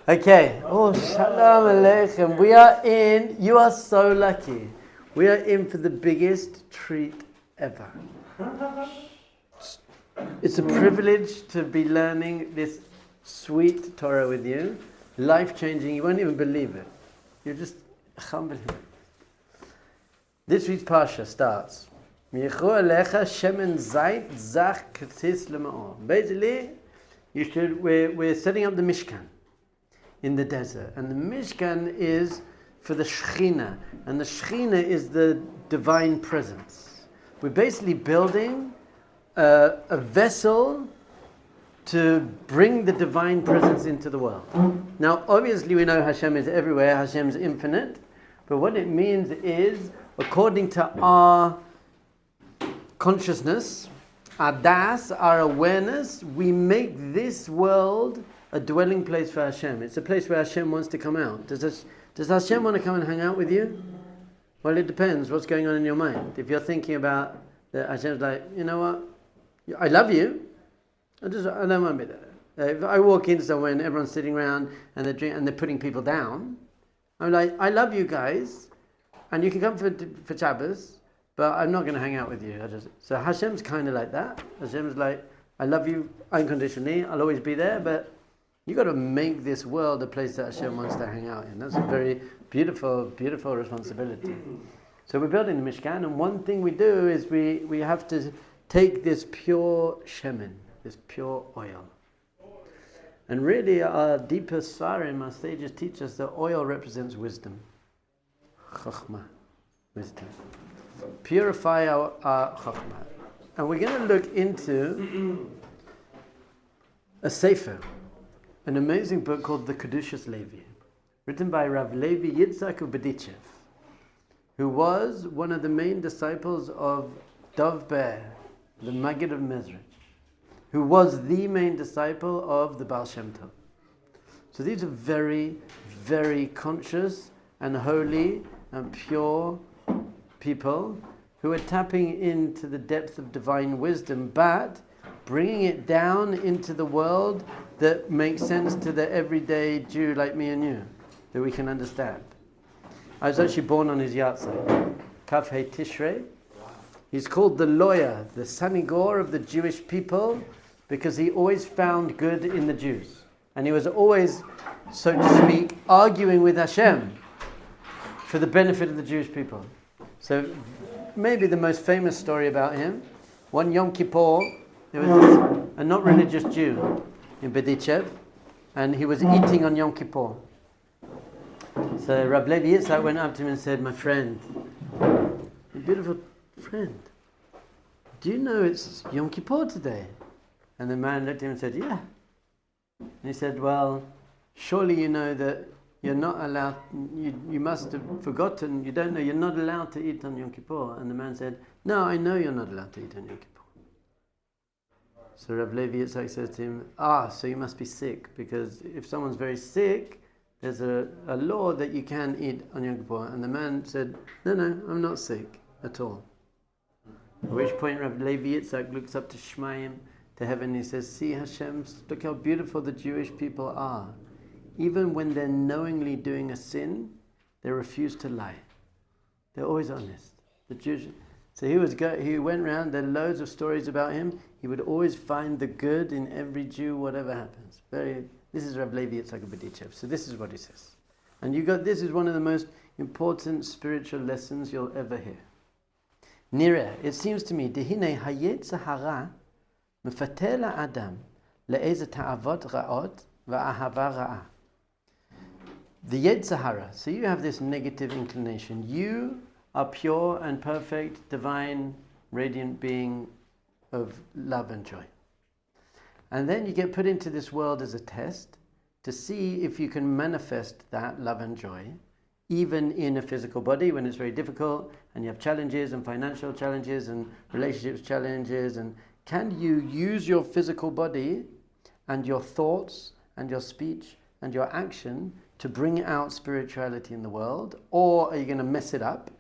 Okay. Oh, shalom aleichem. You are so lucky. We are in for the biggest treat ever. It's a privilege to be learning this sweet Torah with you. Life-changing. You won't even believe it. You're just humble. This week's Parsha starts. Basically, we're setting up the Mishkan in the desert. And the Mishkan is for the Shekhinah. And the Shekhinah is the divine presence. We're basically building a vessel to bring the divine presence into the world. Now, obviously we know Hashem is everywhere, Hashem is infinite. But what it means is, according to our consciousness, our das, our awareness, we make this world a dwelling place for Hashem. It's a place where Hashem wants to come out. Does Hashem want to come and hang out with you? Well, it depends what's going on in your mind. If you're thinking about that, Hashem's like, you know what? I love you. I don't want to be there. If I walk in somewhere and everyone's sitting around and they're putting people down, I'm like, I love you guys, and you can come for Shabbos, but I'm not going to hang out with you. So Hashem's kind of like that. Hashem's like, I love you unconditionally. I'll always be there, but you got to make this world a place that Hashem wants to hang out in. That's a very beautiful, beautiful responsibility. So we're building the Mishkan, and one thing we do is we have to take this pure shemen, this pure oil. And really our deepest svarim, our sages teach us that oil represents wisdom. Chokhmah, wisdom. Purify our chokhmah. And we're going to look into a sefer, an amazing book called the Kedushas Levi, written by Rav Levi Yitzchak of Berditchev, who was one of the main disciples of Dov Ber, the Maggid of Mezrich, who was the main disciple of the Baal Shem Tov. So these are very, very conscious and holy and pure people who are tapping into the depth of divine wisdom, but bringing it down into the world that makes sense to the everyday Jew like me and you, that we can understand. I was actually born on his yahrzeit, Kaf Hei Tishrei. He's called the lawyer, the sanigor of the Jewish people, because he always found good in the Jews. And he was always, so to speak, arguing with Hashem for the benefit of the Jewish people. So maybe the most famous story about him, one Yom Kippur, there was a not religious Jew in Berditchev, and he was eating on Yom Kippur. So Rav Levi Yitzchak went up to him and said, my friend, a beautiful friend, do you know it's Yom Kippur today? And the man looked at him and said, yeah. And he said, well, surely you know that you're not allowed, you must have forgotten, you don't know, you're not allowed to eat on Yom Kippur. And the man said, no, I know you're not allowed to eat on Yom Kippur. So Rav Levi Yitzchak says to him, so you must be sick, because if someone's very sick, there's a law that you can eat on Yom Kippur. And the man said, no, I'm not sick at all. At which point Rav Levi Yitzchak looks up to Shemaim, to heaven, and he says, see Hashem, look how beautiful the Jewish people are. Even when they're knowingly doing a sin, they refuse to lie. They're always honest. The Jewish. So he went around, there are loads of stories about him. He would always find the good in every Jew, whatever happens. This is Rav Levi Yitzchak of Berditchev. So this is what he says. And this is one of the most important spiritual lessons you'll ever hear. Nireh, it seems to me, Dehine Yetzer Hara mefater la'adam le'eze ta'avot ra'ot va'ahava ra'ah. The Yetzer Hara. So you have this negative inclination. You are pure and perfect, divine, radiant being of love and joy. And then you get put into this world as a test to see if you can manifest that love and joy, even in a physical body when it's very difficult and you have challenges and financial challenges and relationships challenges. And can you use your physical body and your thoughts and your speech and your action to bring out spirituality in the world? Or are you going to mess it up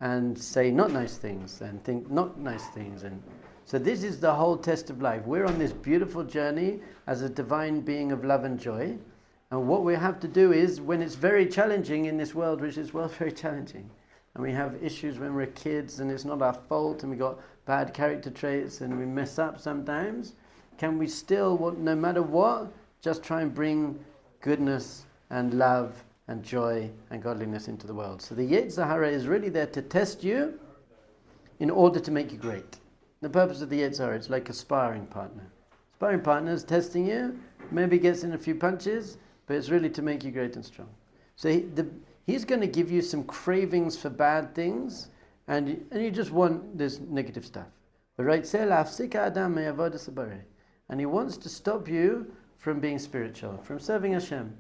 and say not nice things and think not nice things? And so this is the whole test of life. We're on this beautiful journey as a divine being of love and joy, And what we have to do is, when it's very challenging in this world, which is very challenging, and we have issues when we're kids and it's not our fault and we got bad character traits and we mess up sometimes, can we still, no matter what, just try and bring goodness and love and joy and godliness into the world? So the Yetzer Hara is really there to test you in order to make you great. The purpose of the Yetzer Hara is like a sparring partner. Sparring partner is testing you, maybe gets in a few punches, but it's really to make you great and strong. So he's going to give you some cravings for bad things, and you just want this negative stuff. And he wants to stop you from being spiritual, from serving Hashem,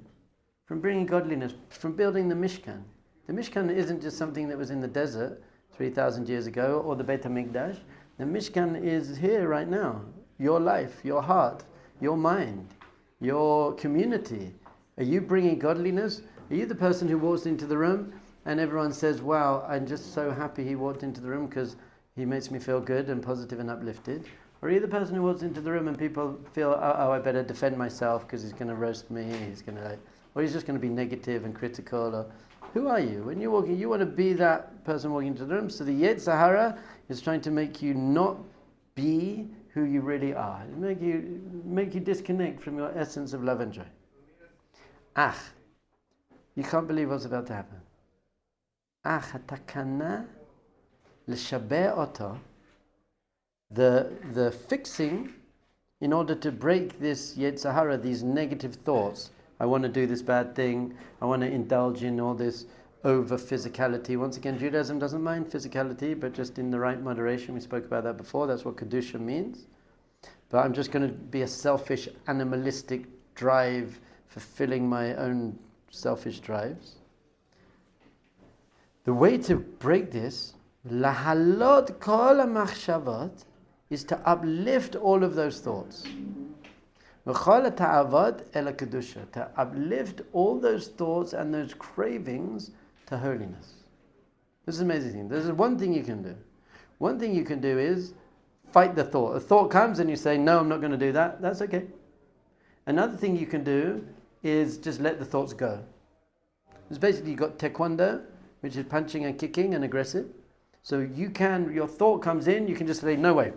from bringing godliness, from building the Mishkan. The Mishkan isn't just something that was in the desert 3,000 years ago, or the Beit HaMikdash. The Mishkan is here right now. Your life, your heart, your mind, your community. Are you bringing godliness? Are you the person who walks into the room and everyone says, wow, I'm just so happy he walked into the room because he makes me feel good and positive and uplifted? Or are you the person who walks into the room and people feel, oh, I better defend myself because he's going to roast me, or he's just going to be negative and critical? Or who are you? When you're walking, you want to be that person walking into the room. So the Yetzer Hara is trying to make you not be who you really are. Make you disconnect from your essence of love and joy. You can't believe what's about to happen. Hatakana l'shabeh oto. The fixing, in order to break this Yetzer Hara, these negative thoughts. I want to do this bad thing. I want to indulge in all this over physicality. Once again, Judaism doesn't mind physicality, but just in the right moderation. We spoke about that before. That's what Kedusha means. But I'm just going to be a selfish, animalistic drive, fulfilling my own selfish drives. The way to break this, lahalot kol hamachshavot, is to uplift all of those thoughts. To uplift all those thoughts and those cravings to holiness. This is an amazing thing. There's one thing you can do. One thing you can do is fight the thought. A thought comes and you say, no, I'm not going to do that. That's okay. Another thing you can do is just let the thoughts go. It's basically, you've got taekwondo, which is punching and kicking and aggressive. So your thought comes in, you can just say, no way,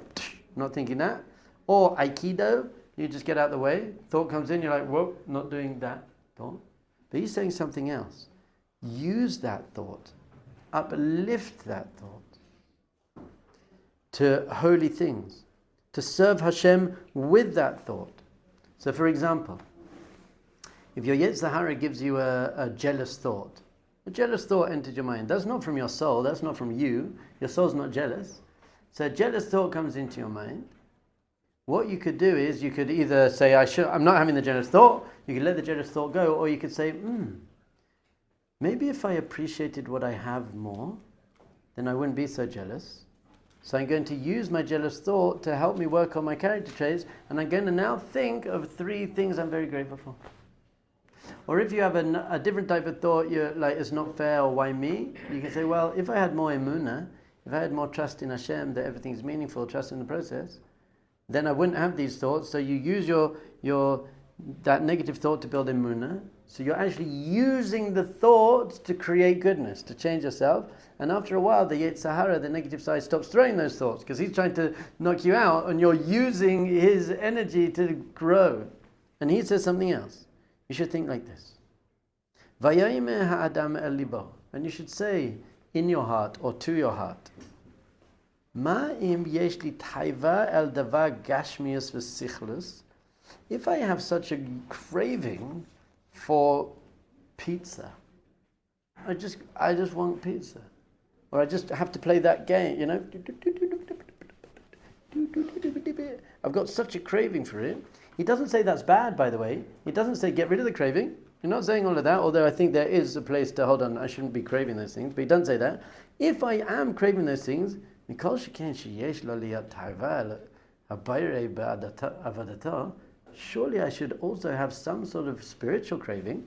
not thinking that. Or aikido, you just get out of the way. Thought comes in, you're like, whoa, not doing that thought. But he's saying something else. Use that thought. Uplift that thought to holy things. To serve Hashem with that thought. So for example, if your Yetzer Hara gives you a jealous thought entered your mind. That's not from your soul, that's not from you. Your soul's not jealous. So a jealous thought comes into your mind. What you could do is, you could either say, I'm not having the jealous thought. You could let the jealous thought go, or you could say, maybe if I appreciated what I have more, then I wouldn't be so jealous. So I'm going to use my jealous thought to help me work on my character traits, and I'm going to now think of 3 things I'm very grateful for. Or if you have a different type of thought, you're like, it's not fair, or why me? You can say, well, if I had more emunah, if I had more trust in Hashem, that everything's meaningful, trust in the process, then I wouldn't have these thoughts. So you use that negative thought to build emunah. So you're actually using the thought to create goodness, to change yourself. And after a while, the Yetzer Hara, the negative side, stops throwing those thoughts because he's trying to knock you out, and you're using his energy to grow. And he says something else. You should think like this. Vayomer ha'adam el libo. And you should say in your heart or to your heart, Ma im yesh li taiva el davar gashmius v'sichlus. If I have such a craving for pizza, I just want pizza. Or I just have to play that game, I've got such a craving for it. He doesn't say that's bad, by the way. He doesn't say get rid of the craving. You're not saying all of that, although I think there is a place to hold on. I shouldn't be craving those things, but he doesn't say that. If I am craving those things, surely I should also have some sort of spiritual craving.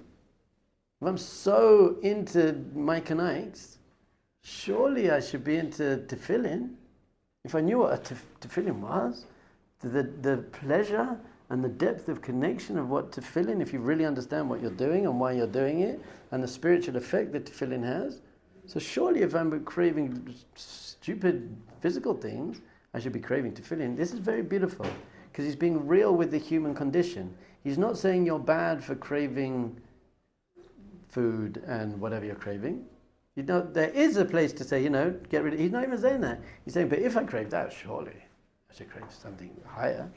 If I'm so into my canaics, surely I should be into tefillin. If I knew what a tefillin was, the pleasure and the depth of connection of what tefillin, if you really understand what you're doing and why you're doing it, and the spiritual effect that tefillin has. So surely if I'm craving stupid physical things, I should be craving tefillin. This is very beautiful, because he's being real with the human condition. He's not saying you're bad for craving food and whatever you're craving. You know, there is a place to say, get rid of it. He's not even saying that. He's saying, but if I crave that, surely I should crave something higher.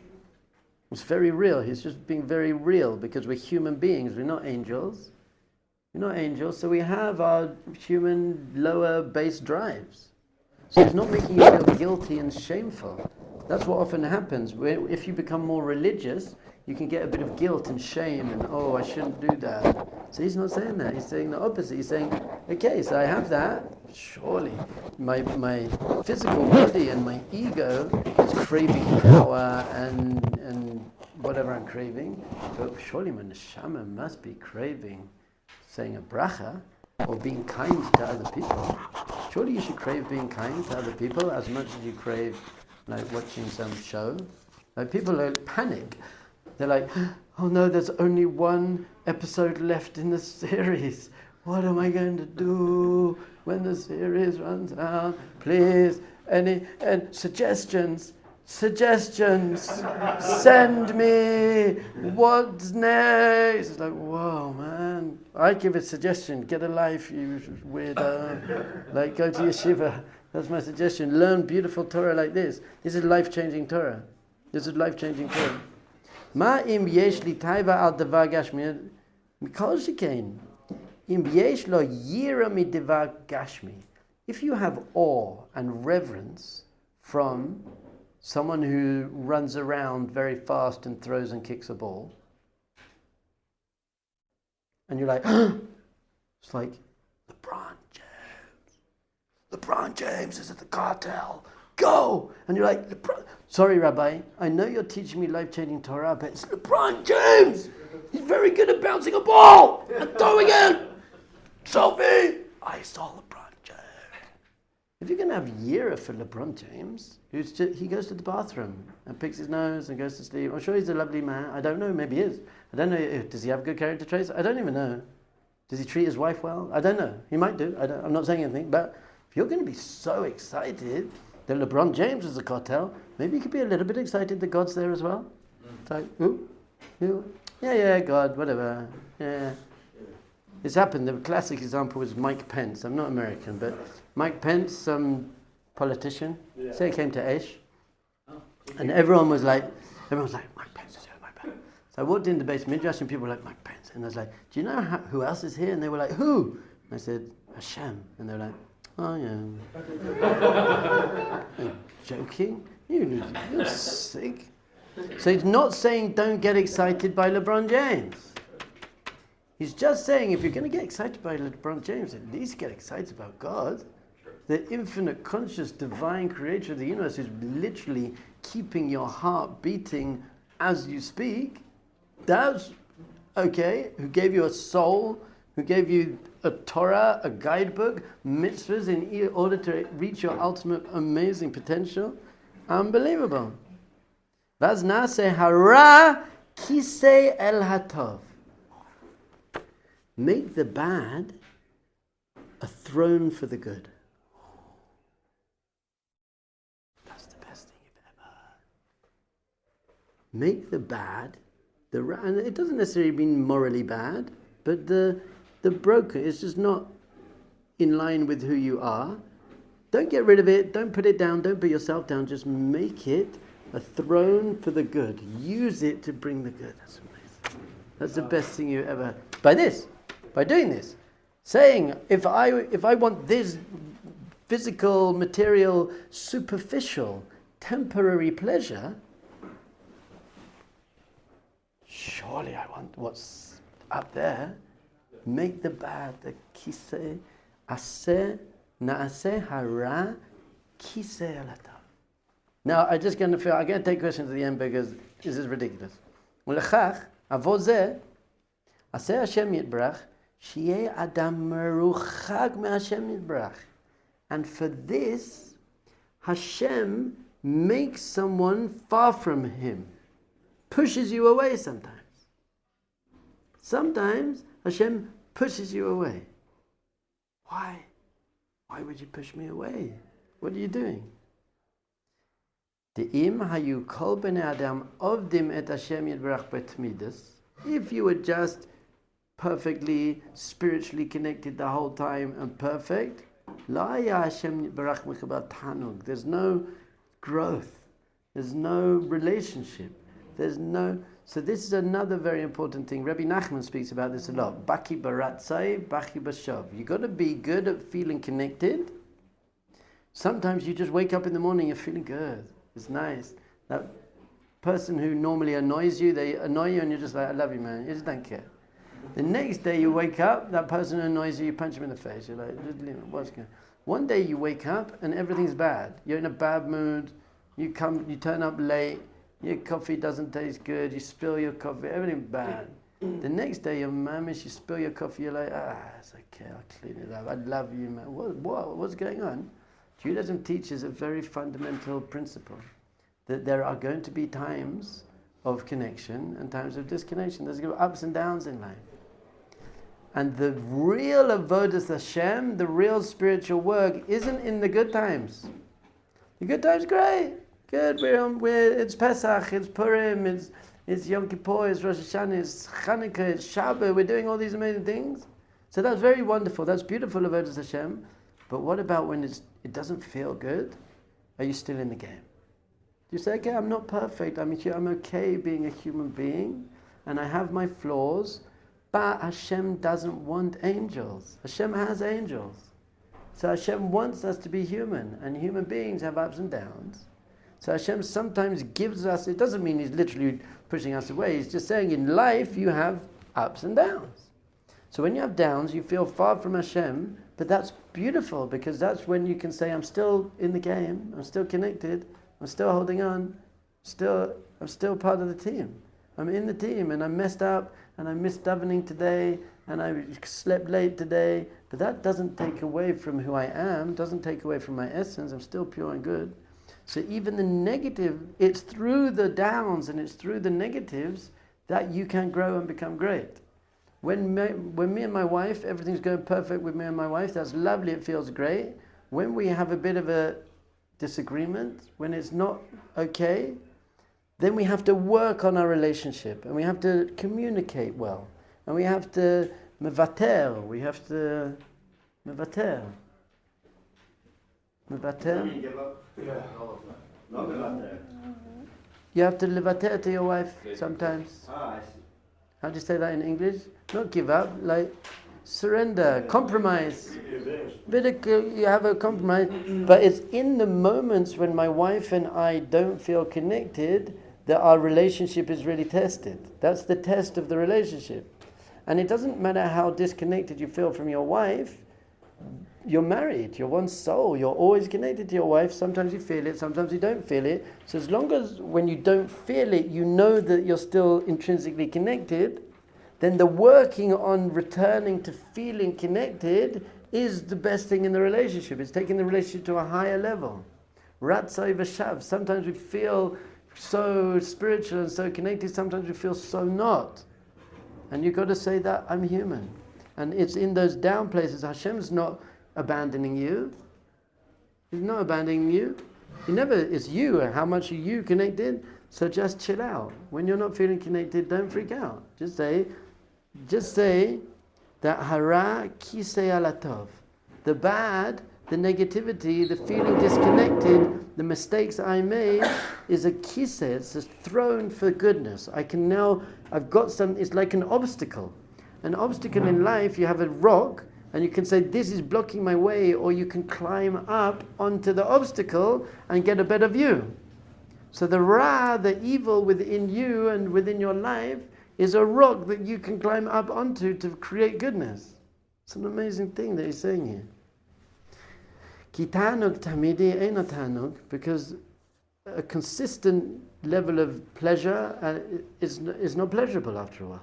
It's very real. He's just being very real, because we're human beings. We're not angels. We're not angels, so we have our human lower base drives. So he's not making you feel guilty and shameful. That's what often happens. If you become more religious, you can get a bit of guilt and shame and, I shouldn't do that. So he's not saying that. He's saying the opposite. He's saying, okay, so I have that. Surely my physical body and my ego is craving power and whatever I'm craving. But surely my neshama must be craving saying a bracha or being kind to other people. Surely you should crave being kind to other people as much as you crave watching some show. People panic. They're like, oh no, there's only one episode left in the series. What am I going to do when the series runs out? Please, and suggestions, send me, what's next? It's like, whoa, man. I give a suggestion, get a life, you weirdo. Go to yeshiva. That's my suggestion. Learn beautiful Torah like this. This is life-changing Torah. Ma im yesh li taiva al davar gashmi mikol shekain im yesh lo yira mi davar gashmi. If you have awe and reverence from someone who runs around very fast and throws and kicks a ball, and you're like, it's like LeBron James is at the cartel. Go! And you're like, sorry, Rabbi, I know you're teaching me life-changing Torah, but it's LeBron James! He's very good at bouncing a ball and throwing it! Sophie! I saw LeBron James. If you're going to have Yira for LeBron James, he goes to the bathroom and picks his nose and goes to sleep. I'm sure he's a lovely man. I don't know, maybe he is. I don't know, does he have good character traits? I don't even know. Does he treat his wife well? I don't know. He might do. I'm not saying anything, but if you're going to be so excited that LeBron James is a cartel, maybe you could be a little bit excited that God's there as well. It's like, yeah, God, whatever. Yeah. It's happened. The classic example was Mike Pence. I'm not American, but Mike Pence, some politician, say he came to Aish, and everyone was like, Mike Pence is here, Mike Pence. So I walked in the base midrash and people were like, Mike Pence. And I was like, do you know who else is here? And they were like, who? And I said, Hashem. And they were like, oh yeah. Are you joking? You're sick. So he's not saying don't get excited by LeBron James. He's just saying if you're going to get excited by LeBron James, at least get excited about God. The infinite, conscious, divine creator of the universe who's literally keeping your heart beating as you speak. That's okay. Who gave you a soul, who gave you a Torah, a guidebook, mitzvahs in order to reach your ultimate amazing potential. Unbelievable. Vaz nase hara kisei el hatov. Make the bad a throne for the good. That's the best thing you've ever heard. Make the bad, and it doesn't necessarily mean morally bad, but the broken is just not in line with who you are. Don't get rid of it, don't put it down, don't put yourself down, just make it a throne for the good. Use it to bring the good. That's amazing. That's the best thing you ever heard. By doing this, saying, if I want this physical, material, superficial, temporary pleasure, surely I want what's up there. Make the bad, the kiseh, aseh, naaseh hara, kiseh alatav. Now, I'm going to take questions at the end because this is ridiculous. L'chach, avozeh, aseh Hashem yitbarach, shi'eh adam meruchag me'Hashem yitbarach. And for this, Hashem makes someone far from him. pushes you away sometimes. Sometimes Hashem pushes you away. Why? Why would you push me away? What are you doing? If you were just perfectly spiritually connected the whole time and perfect, there's no growth, there's no relationship, so this is another very important thing. Rabbi Nachman speaks about this a lot. Baki baratzai, baki bashav. You got to be good at feeling connected. Sometimes you just wake up in the morning, you're feeling good. It's nice. That person who normally annoys you, they annoy you and you're just like, I love you, man. You just don't care. The next day you wake up, that person who annoys you, you punch him in the face. You're like, what's going on? One day you wake up and everything's bad. You're in a bad mood. You turn up late. Your coffee doesn't taste good. You spill your coffee. Everything's bad. The next day you're mamish. You spill your coffee. You're like, it's okay. I'll clean it up. I love you, man. What's going on? Judaism teaches a very fundamental principle that there are going to be times of connection and times of disconnection. There's going to be ups and downs in life. And the real avodas Hashem, the real spiritual work, isn't in the good times. The good times, great. Good, it's Pesach, it's Purim, it's Yom Kippur, it's Rosh Hashanah, it's Chanukah, it's Shabbat. We're doing all these amazing things. So that's very wonderful. That's beautiful, avodas Hashem. But what about when it doesn't feel good? Are you still in the game? Do you say, okay, I'm not perfect. I'm okay being a human being, and I have my flaws, but Hashem doesn't want angels. Hashem has angels. So Hashem wants us to be human, and human beings have ups and downs. So Hashem sometimes gives us, it doesn't mean He's literally pushing us away, He's just saying in life you have ups and downs. So when you have downs, you feel far from Hashem, but that's beautiful because that's when you can say, I'm still in the game, I'm still connected, I'm still holding on, I'm still part of the team. I'm in the team and I messed up and I missed davening today and I slept late today, but that doesn't take away from who I am, doesn't take away from my essence, I'm still pure and good. So even the negative, it's through the downs and it's through the negatives that you can grow and become great. When me and my wife, everything's going perfect with me and my wife, that's lovely, it feels great. When we have a bit of a disagreement, when it's not okay, then we have to work on our relationship and we have to communicate well. And we have to mevater, mevater. You have to levater to your wife sometimes. I see. How do you say that in English? Not give up, like surrender, compromise. You have a compromise, but it's in the moments when my wife and I don't feel connected that our relationship is really tested. That's the test of the relationship. And it doesn't matter how disconnected you feel from your wife, you're married, you're one soul, you're always connected to your wife. Sometimes you feel it, sometimes you don't feel it. So as long as when you don't feel it, you know that you're still intrinsically connected, then the working on returning to feeling connected is the best thing in the relationship. It's taking the relationship to a higher level. Ratzai v'shav. Sometimes we feel so spiritual and so connected, sometimes we feel so not. And you've got to say that I'm human. And it's in those down places, Hashem's not abandoning you. He's not abandoning you. It's you. How much are you connected? So just chill out. When you're not feeling connected, don't freak out. Just say that hara kisei alatov. The bad, the negativity, the feeling disconnected, the mistakes I made is a kisei. It's a throne for goodness. I've got some, it's like an obstacle. An obstacle in life, you have a rock, and you can say, this is blocking my way, or you can climb up onto the obstacle and get a better view. So the ra, the evil within you and within your life, is a rock that you can climb up onto to create goodness. It's an amazing thing that he's saying here. Ki ta'anug tamidi eino ta'anug, because a consistent level of pleasure is not pleasurable after a while.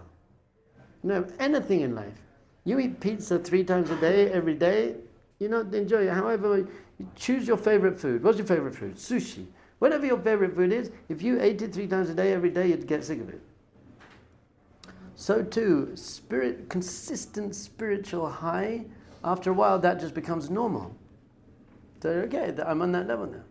No, anything in life. You eat pizza 3 times a day, every day, you not enjoy it. However, you choose your favorite food. What's your favorite food? Sushi. Whatever your favorite food is, if you ate it 3 times a day, every day, you'd get sick of it. So too, consistent spiritual high, after a while that just becomes normal. So okay, I'm on that level now.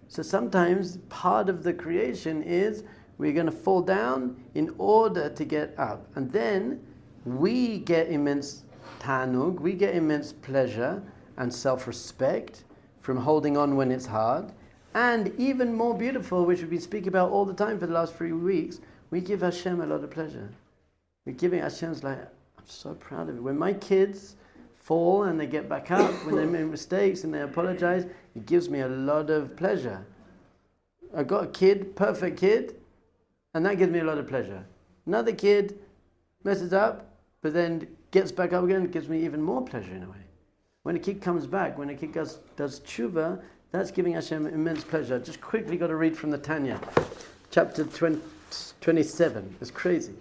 So sometimes part of the creation is we're going to fall down in order to get up. And then we get immense tanug, we get immense pleasure and self-respect from holding on when it's hard. And even more beautiful, which we've been speaking about all the time for the last 3 weeks, we give Hashem a lot of pleasure. We're giving Hashem's like, I'm so proud of you. When my kids fall and they get back up, when they make mistakes and they apologize, it gives me a lot of pleasure. I got a kid, perfect kid, and that gives me a lot of pleasure. Another kid messes up, but then gets back up again, it gives me even more pleasure in a way. When a kid comes back, when a kid does tshuva, that's giving Hashem immense pleasure. Just quickly got to read from the Tanya, chapter 27. It's crazy.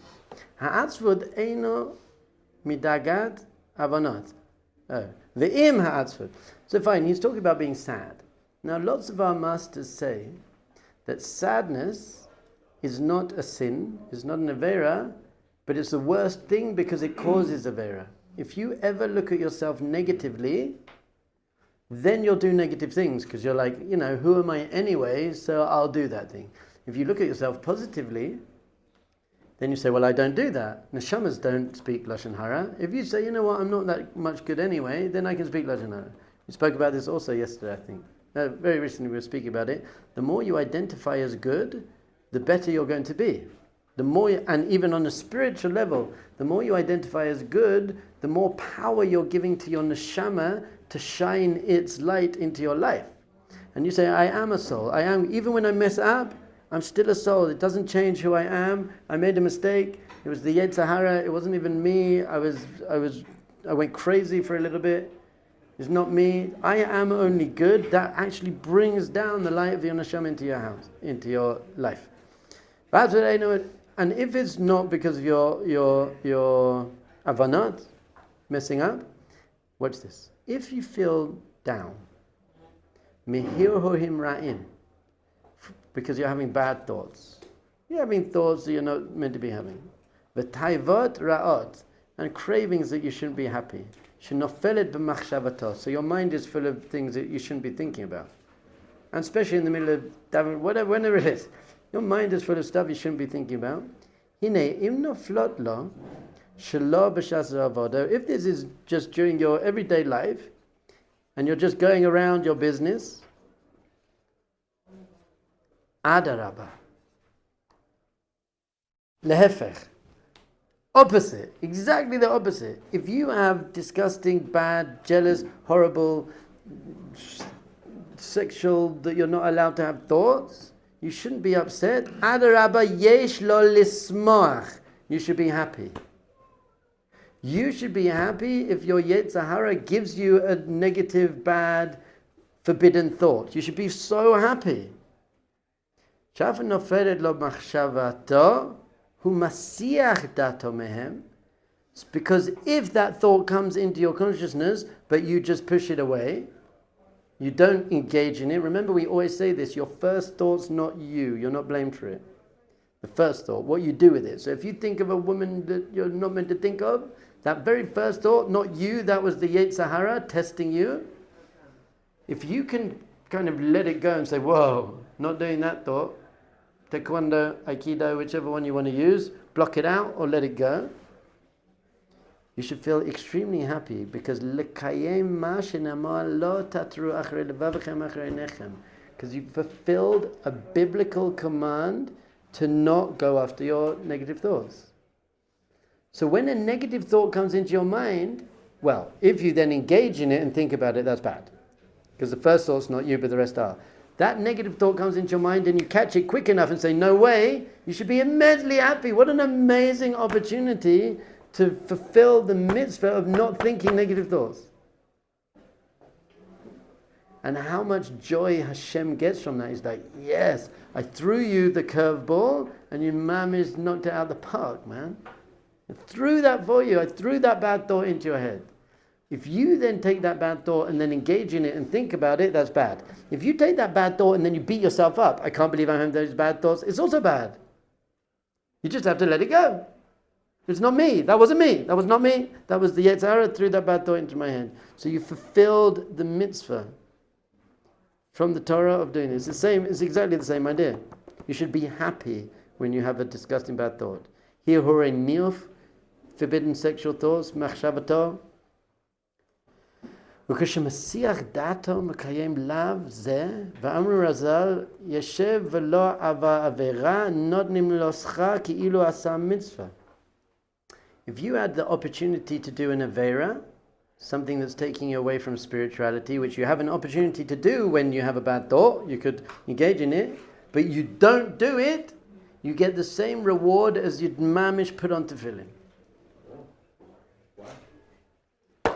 Ha'atzvut eino midagat avanot. Ve'im ha'atzvut. So fine, he's talking about being sad. Now lots of our masters say that sadness is not a sin, is not an avera, but it's the worst thing because it causes avera. If you ever look at yourself negatively, then you'll do negative things because you're like, who am I anyway, so I'll do that thing. If you look at yourself positively, then you say, well, I don't do that. Neshamas don't speak Lashon Hara. If you say, you know what, I'm not that much good anyway, then I can speak Lashon Hara. We spoke about this also yesterday, I think. Very recently we were speaking about it. The more you identify as good, the better you're going to be. The more, and even on a spiritual level, the more you identify as good, the more power you're giving to your neshama to shine its light into your life. And you say, I am a soul. I am, even when I mess up, I'm still a soul. It doesn't change who I am. I made a mistake. It was the Yetzer Hara. It wasn't even me. I went crazy for a little bit. It's not me. I am only good. That actually brings down the light of your neshama into your house, into your life. That's what I know. And if it's not because of your avanot, messing up, watch this. If you feel down, mihir hohim ra'im, because you're having bad thoughts. You're having thoughts that you're not meant to be having. V'taivot ra'ot, and cravings that you shouldn't be happy. Shenofelet b'machshavato, so your mind is full of things that you shouldn't be thinking about. And especially in the middle of davening, whenever it is, your mind is full of stuff you shouldn't be thinking about. Hine im noflot lo shelo b'shas avoda. If this is just during your everyday life, and you're just going around your business, adarabah, lehefech, opposite, exactly the opposite. If you have disgusting, bad, jealous, horrible, sexual, that you're not allowed to have thoughts, you shouldn't be upset. Adarabah yesh lo lismoach. You should be happy. You should be happy if your Yetzer Hara gives you a negative, bad, forbidden thought. You should be so happy. Shaf nofered lo machshavato hu masiach dato mehem. Because if that thought comes into your consciousness, but you just push it away, you don't engage in it. Remember, we always say this, your first thought's not you. You're not blamed for it. The first thought, what you do with it. So if you think of a woman that you're not meant to think of, that very first thought, not you, that was the Yetzer Hara testing you. If you can kind of let it go and say, whoa, not doing that thought, taekwondo, aikido, whichever one you want to use, block it out or let it go. You should feel extremely happy because because you fulfilled a biblical command to not go after your negative thoughts. So when a negative thought comes into your mind, well, if you then engage in it and think about it, that's bad. Because the first thought's not you, but the rest are. That negative thought comes into your mind and you catch it quick enough and say, no way, you should be immensely happy. What an amazing opportunity to fulfill the mitzvah of not thinking negative thoughts. And how much joy Hashem gets from that. He's like, yes, I threw you the curveball and your mamish knocked it out of the park, man. I threw that for you. I threw that bad thought into your head. If you then take that bad thought and then engage in it and think about it, that's bad. If you take that bad thought and then you beat yourself up, I can't believe I'm having those bad thoughts, it's also bad. You just have to let it go. It's not me. That wasn't me. That was not me. That was the Yetzer Hara threw that bad thought into my head. So you fulfilled the mitzvah from the Torah of doing this. It's exactly the same idea. You should be happy when you have a disgusting bad thought. Here, hore niyuf, forbidden sexual thoughts, machshavato. וכשמסיח דעתו מקיים לאו זה, ואמרו רז"ל, ישב ולא עבר עבירה, נותנים לו שכר כאילו עשה מצווה. If you had the opportunity to do an avera, something that's taking you away from spirituality, which you have an opportunity to do when you have a bad thought, you could engage in it, but you don't do it, you get the same reward as you'd mamish put on tefillin.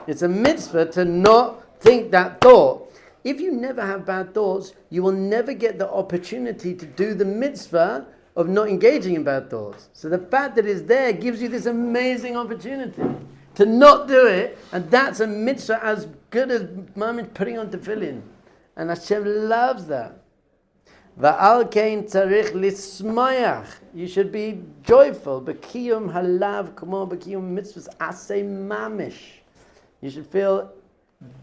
It's a mitzvah to not think that thought. If you never have bad thoughts, you will never get the opportunity to do the mitzvah of not engaging in bad thoughts. So the fact that it's there gives you this amazing opportunity to not do it, and that's a mitzvah as good as mamish putting on tefillin. And Hashem loves that. Va'al kein tzarich lismayach. You should be joyful. B'kiyum halav kamo b'kiyum mitzvahs asay mamish. You should feel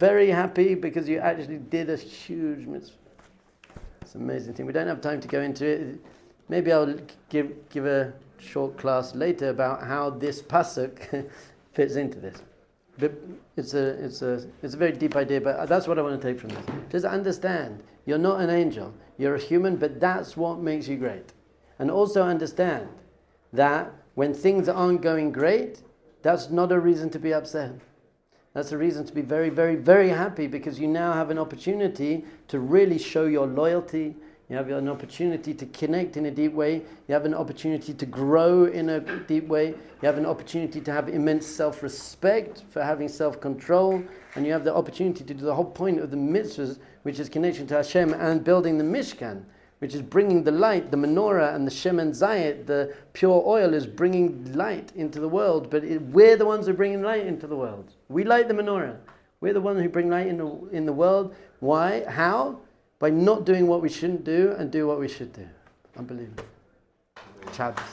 very happy because you actually did a huge mitzvah. It's an amazing thing. We don't have time to go into it. Maybe I'll give a short class later about how this pasuk fits into this. But it's a very deep idea, but that's what I want to take from this. Just understand, you're not an angel. You're a human, but that's what makes you great. And also understand that when things aren't going great, that's not a reason to be upset. That's a reason to be very, very, very happy, because you now have an opportunity to really show your loyalty. You have an opportunity to connect in a deep way. You have an opportunity to grow in a deep way. You have an opportunity to have immense self-respect for having self-control. And you have the opportunity to do the whole point of the mitzvahs, which is connection to Hashem and building the Mishkan, which is bringing the light, the menorah and the shemen zayit, the pure oil is bringing light into the world. But we're the ones who are bringing light into the world. We light the menorah. We're the ones who bring light in the world. Why? How? By not doing what we shouldn't do and do what we should do. Unbelievable. Shabbos.